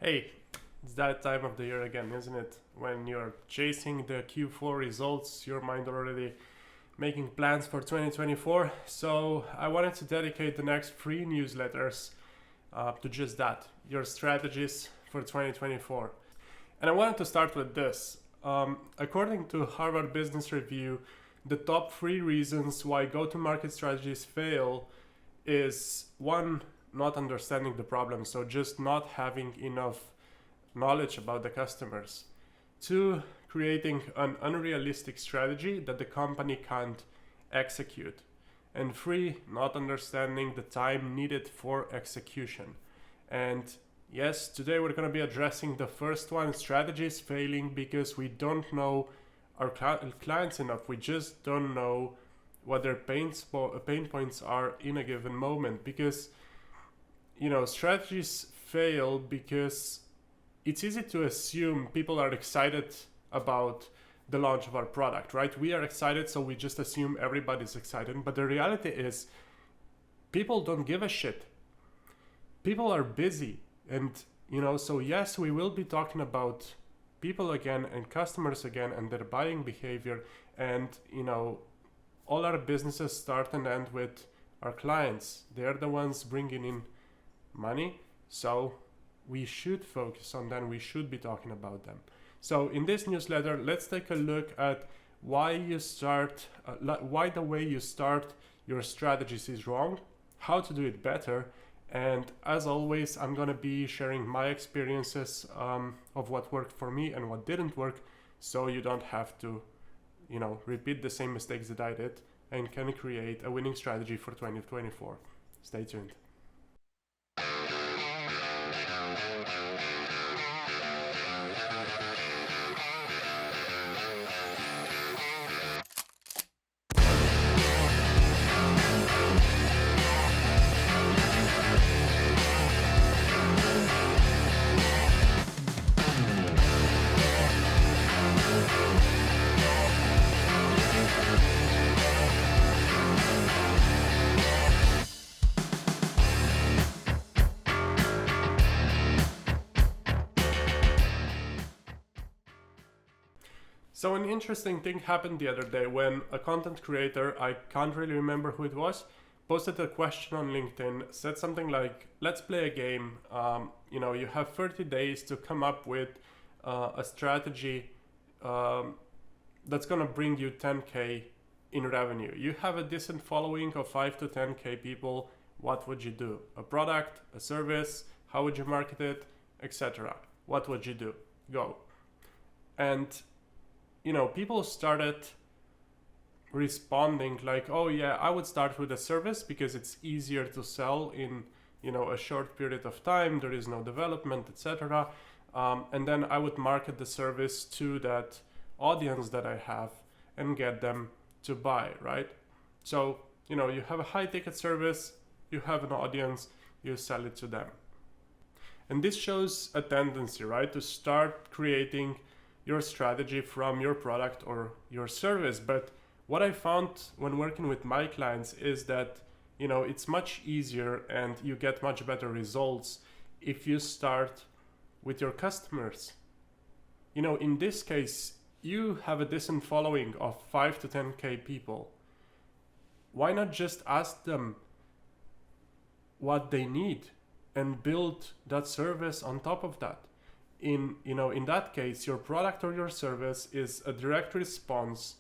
Hey, it's that time of the year again, isn't it? When you're chasing the Q4 results, your mind already making plans for 2024. So I wanted to dedicate the next three newsletters to just that, your strategies for 2024. And I wanted to start with this. According to Harvard Business Review, the top three reasons why go-to-market strategies fail is one, not understanding the problem, so just not having enough knowledge about the customers. Two, creating an unrealistic strategy that the company can't execute. And three, not understanding the time needed for execution. And yes, today we're going to be addressing the first one, strategies failing because we don't know our clients enough. We just don't know what their pain points are in a given moment, because strategies fail because it's easy to assume people are excited about the launch of our product, right? We are excited, so we just assume everybody's excited. But the reality is, people don't give a shit. People are busy. And, so yes, we will be talking about people again and customers again and their buying behavior. And, all our businesses start and end with our clients. They're the ones bringing in money. So we should focus on them. We should be talking about them. So in this newsletter, let's take a look at why why the way you start your strategies is wrong, how to do it better, and as always, I'm gonna be sharing my experiences of what worked for me and what didn't work, so you don't have to, repeat the same mistakes that I did, and can create a winning strategy for 2024. Stay tuned. So an interesting thing happened the other day when a content creator, I can't really remember who it was, posted a question on LinkedIn, said something like, let's play a game. You have 30 days to come up with a strategy that's going to bring you 10K in revenue. You have a decent following of 5 to 10K people. What would you do? A product, a service, how would you market it, etc. What would you do? Go. And people started responding like, oh yeah, I would start with a service because it's easier to sell in, a short period of time. There is no development, etc. And then I would market the service to that audience that I have and get them to buy, right? So, you have a high ticket service, you have an audience, you sell it to them. And this shows a tendency, right? To start creating your strategy from your product or your service. But what I found when working with my clients is that, it's much easier and you get much better results if you start with your customers. In this case, you have a decent following of 5 to 10K people. Why not just ask them what they need and build that service on top of that? In that case, your product or your service is a direct response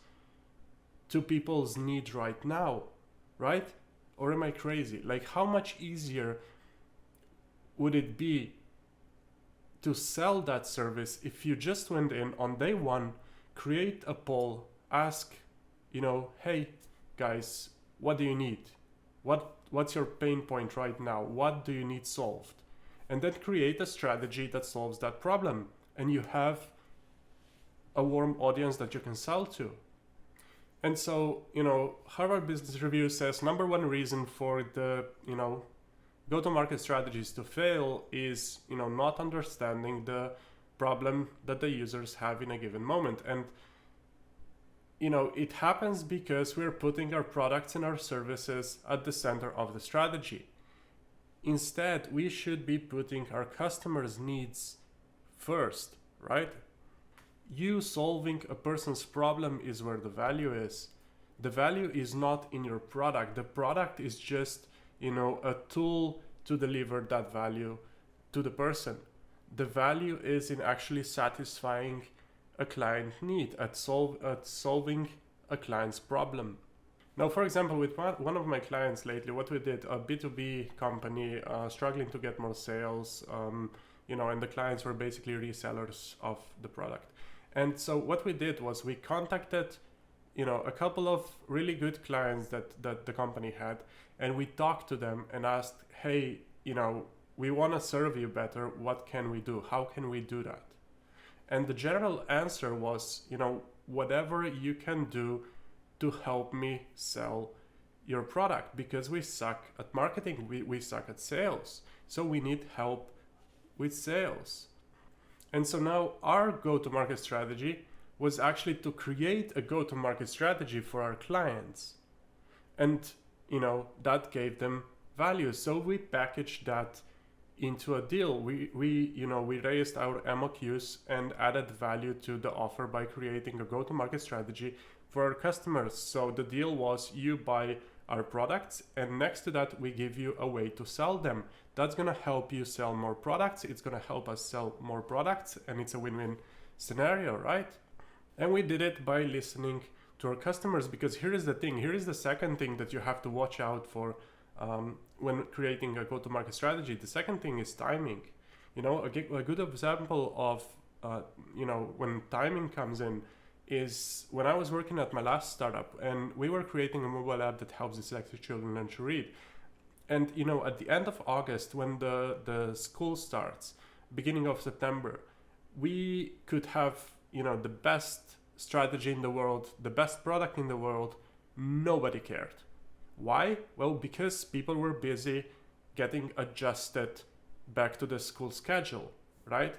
to people's need right now, right? Or am I crazy? Like, how much easier would it be to sell that service if you just went in on day one, create a poll, ask, hey guys, what do you need? What's your pain point right now? What do you need solved? And then create a strategy that solves that problem. And you have a warm audience that you can sell to. And so, Harvard Business Review says number one reason for the, go-to-market strategies to fail is, not understanding the problem that the users have in a given moment. And, it happens because we're putting our products and our services at the center of the strategy. Instead, we should be putting our customers' needs first, right? You solving a person's problem is where the value is. The value is not in your product. The product is just, a tool to deliver that value to the person. The value is in actually satisfying a client need, at solving a client's problem. Now, for example, with one of my clients lately, what we did, a B2B company struggling to get more sales, and the clients were basically resellers of the product. And so what we did was we contacted, a couple of really good clients that the company had, and we talked to them and asked, hey, we want to serve you better. What can we do? How can we do that? And the general answer was, whatever you can do to help me sell your product, because we suck at marketing, we suck at sales. So we need help with sales. And so now our go-to-market strategy was actually to create a go-to-market strategy for our clients. And, that gave them value. So we packaged that into a deal. We raised our MOQs and added value to the offer by creating a go-to-market strategy for our customers. So the deal was you buy our products, and next to that we give you a way to sell them. That's going to help you sell more products. It's going to help us sell more products, and it's a win-win scenario, right? And we did it by listening to our customers, because here is the thing. Here is the second thing that you have to watch out for when creating a go-to-market strategy. The second thing is timing. A good example of when timing comes in is when I was working at my last startup, and we were creating a mobile app that helps dyslexic children learn to read. And at the end of August, when the school starts, beginning of September, we could have the best strategy in the world, the best product in the world. Nobody cared. Why? Well, because people were busy getting adjusted back to the school schedule, right?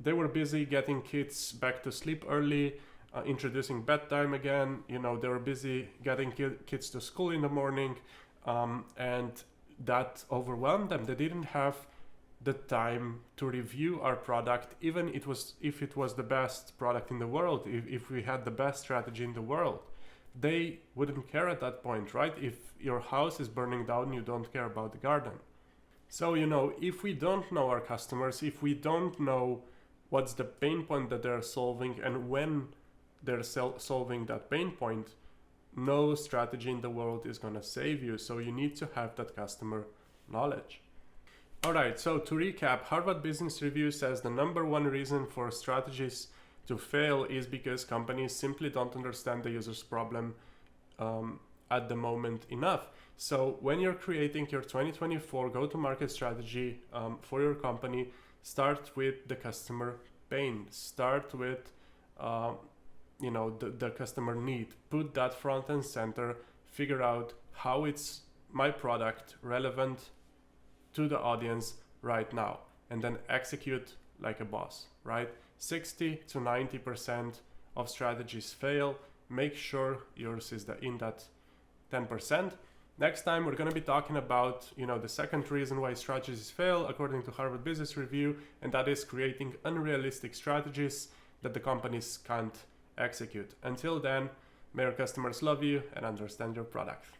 They were busy getting kids back to sleep early, introducing bedtime again. They were busy getting kids to school in the morning, and that overwhelmed them. They didn't have the time to review our product, even if it was the best product in the world, if we had the best strategy in the world. They wouldn't care at that point, right? If your house is burning down, you don't care about the garden. So, if we don't know our customers, if we don't know what's the pain point that they're solving and when they're solving that pain point, no strategy in the world is going to save you. So you need to have that customer knowledge. All right, so to recap, Harvard Business Review says the number one reason for strategies to fail is because companies simply don't understand the user's problem at the moment enough. So when you're creating your 2024 go-to-market strategy for your company, start with the customer pain. Start with the customer need. Put that front and center. Figure out how it's my product relevant to the audience right now, and then execute like a boss, right? 60 to 90% of strategies fail. Make sure yours is in that 10%. Next time we're going to be talking about the second reason why strategies fail according to Harvard Business Review, and that is creating unrealistic strategies that the companies can't execute. Until then, may your customers love you and understand your product.